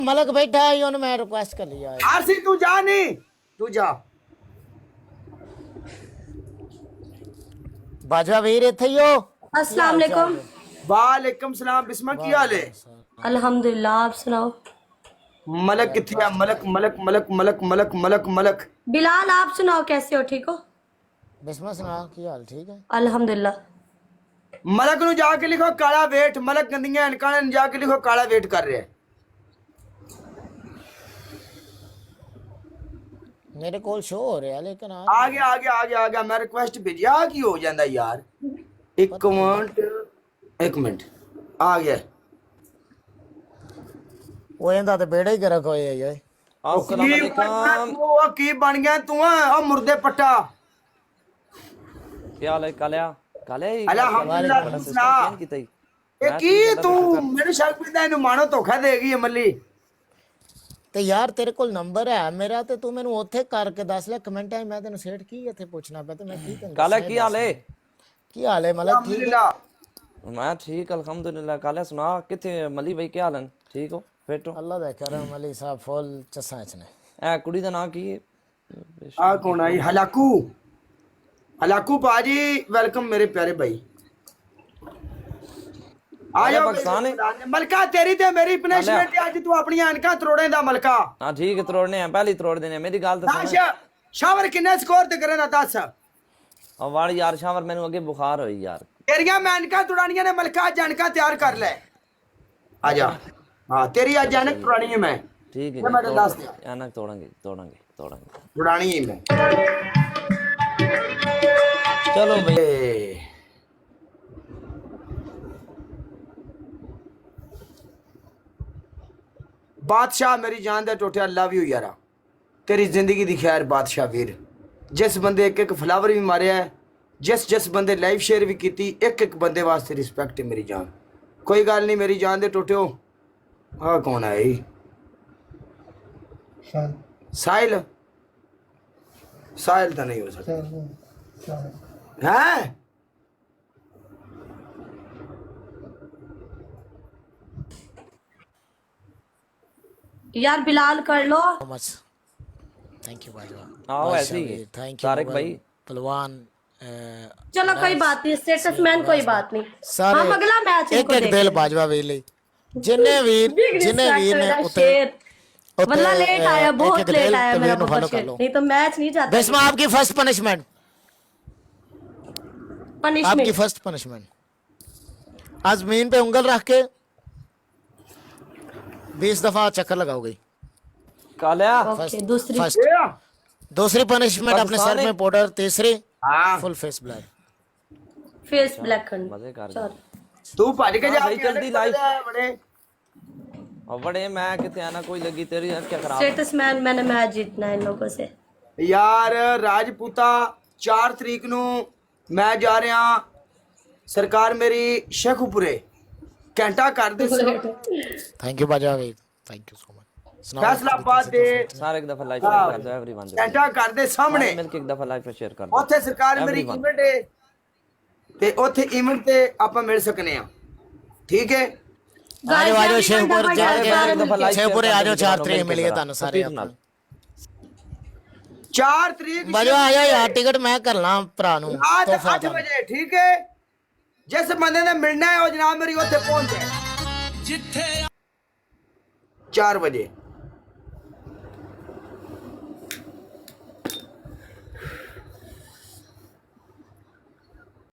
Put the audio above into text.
मलक बैठा है उन्होंने मैं रिक्वेस्ट कर लिया है। आरसी तू जा नहीं, तू जा। बाजवा वीर इथे ही हो। अस्सलाम वालेकुम। वालेकुम सलाम। बिस्मा की हाल है? अल्हम्दुलिल्लाह, आप सुनाओ। मलक किथे है? मलक मलक मलक मलक मलक मलक मलक। बिलाल, आप सुनाओ, कैसे हो? ठीक हो? बिस्मा सुना की हाल ठीक है? अल्हम्दुलिल्लाह। मलक नु जाके लिखो काला वेट। मलक गंदियां अनकाने नु जाके लिखो काला वेट कर रहे हैं। मेरे कोल शो हो रहा है लेकिन आ गया आ गया आ गया आ गया। मैं रिक्वेस्ट भेजी। आ की हो जांदा यार। एक मिनट आ गया। वो इंदा ते बेड़ा ही गरक होए है। अस्सलाम वालेकुम। वो की बन गया तू? ओ मुर्दे पट्टा। क्या हाल है कालिया? काले अल्हम्दुलिल्लाह। सुना ए की तू मेरे शक पिंदा नु मानो धोखा देगी मल्ली। ते यार तेरे कोल नंबर है मेरा ते तू मेनू ओथे करके दस ले कमेंट है। मैं तेन सेठ की इथे पूछना पे ते मैं की तैनूं काले की हाल है? की हाल है? मतलब ठीक है? मैं ठीक अल्हम्दुलिल्लाह। काले सुना किथे मली भाई क्या हाल है? ठीक हो? फिट हो? अल्लाह दा करम अली साहब फुल चसा च ने। ए कुड़ी दा नाम की है? आ कौन आई? हलाकू। हलाकू पाजी वेलकम मेरे प्यारे भाई। आयो पाकिस्तान है। मलका तेरी ते मेरी पनिशमेंट आज तू अपनी अनका त्रोड़े दा मलका। हां ठीक है, तोड़ने हैं, पहले तोड़ देने। मेरी गाल तो सुन। शावर किन्ने स्कोर ते करे ना दस। और वाड़ यार शावर मेनू अगे बुखार होई यार। तेरियां मैं अनका तोड़ानियां ने मलका। आज अनका तैयार कर ले। आजा। हां तेरी आज अनक तोड़ानी है मैं। ठीक है, मैं दस दिया अनक तोड़ेंगे तोड़ेंगे तोड़ेंगे। तोड़ानी है मैं। चलो भाई। बादशाह मेरी जान दे टोटे लव यू यारा। तेरी जिंदगी दी खैर बादशाह वीर। जिस बंदे एक एक फ्लावर भी मारे है, जिस बंदे लाइव शेयर भी की, एक एक बंदे वास्ते रिस्पेक्ट है मेरी जान। कोई गल नहीं मेरी जान दे टोटे हो। हाँ कौन है? साहिल। साहिल तो नहीं हो सकता है। यार बिलाल कर लो। Much thank you Bajwa. आओ ऐसे ही। थैंक यू तारिक भाई पहलवान। चलो कोई बात नहीं, स्टेटस मैन कोई बात नहीं। सारे हम अगला मैच एक एक दिल बाजवा वेले जिन्ने वीर ने उते वल्ला लेट आया, बहुत लेट आया मेरा बच्चा। नहीं तो मैच नहीं जाता। बिस्मा आपकी फर्स्ट पनिशमेंट। आपकी फर्स्ट पनिशमेंट आज जमीन पे उंगल रख के 20 दफा चक्कर लगाओगे। कालिया दूसरी पनिशमेंट अपने सर में पाउडर। तीसरी full face black. Face black मजे कर। तू भज के जा। जल्दी लाइव बड़े और बड़े मैं किथे आना कोई लगी तेरी क्या खराब। स्टेटस मैन मैंने मैच जीतना है इन लोगों से। यार राजपूता 4 तरीक नु मैं जा रहा सरकार मेरी शेखुपुरे घंटा कर दे। थैंक यू बाजा भाई, thank you so much. Faisalabad दे सारे एक दफा लाइव शेयर कर दो एवरीवन। घंटा कर दे सामने मिलके एक दफा लाइव पे शेयर कर दो। ओथे सरकार मेरी इवेंट है ते ओथे इवेंट ते आपा मिल सकने आ। ठीक है आजो आजो शेखपुर जाके शेखपुर आजो 4 तरीक मिलिए तानु सारे। 4 तरीक बाजो आया यार टिकट मैं करना भरा नु रात 8 बजे। ठीक है जिस बंदे ने मिलना है वो जनाब मेरी ओथे पहुंच जाए 4 बजे।